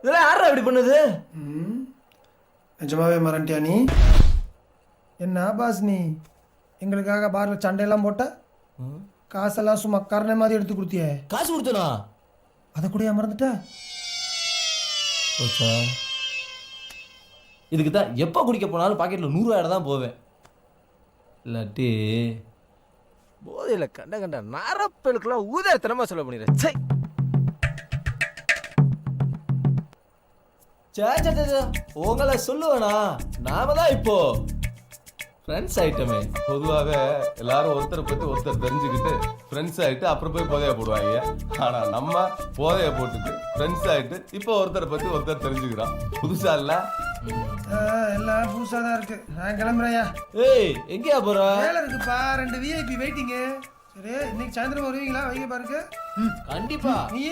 இதெல்லாம் யாரா இப்படி பண்ணுது? நிஜமாவே மறண்டியா நீ? என்ன பாஸ் நீ எங்களுக்காக பாரில் சண்டையெல்லாம் போட்ட காசெல்லாம் சும்மா கரணை மாதிரி எடுத்து கொடுத்தியே. காசு கொடுத்தனா? அதை கூட மறந்துட்ட? இதுக்கு தான் எப்போ குடிக்க போனாலும் பாக்கெட்டில் 100 தான் போவேன். இல்லாட்டி போதையில் கண்ட கண்ட நரப்பெலுக்கெல்லாம் ஊதாரத்தனமாக சொல்ல பண்ணிடுறேன். சை உங்களை சொல்லுவேனா? நாம தான் இப்போ ஃப்ரெண்ட்ஸ் ஆயிட்டமே. பொதுவாகவே எல்லாரும் ஒருத்தரை பற்றி ஒருத்தர் தெரிஞ்சுக்கிட்டு ஃப்ரெண்ட்ஸ் ஆகிட்டு அப்புறம் போய் போதையை போடுவாங்க. ஆனால் நம்ம போதையை போட்டுட்டு ஃப்ரெண்ட்ஸ் ஆகிட்டு இப்போ ஒருத்தரை பற்றி ஒருத்தர் தெரிஞ்சுக்கிறோம். புதுசா இல்லை? எல்லாம் புதுசாக தான் இருக்கு. நான் கிளம்புறேயா. ஏய் எங்கேயா போற? வேலை இருக்குப்பா, 2 VIP வெயிட்டிங்கு. சரி இன்னைக்கு சாயந்தரம் வருவீங்களா? வைங்க பாருங்க. கண்டிப்பா. நீ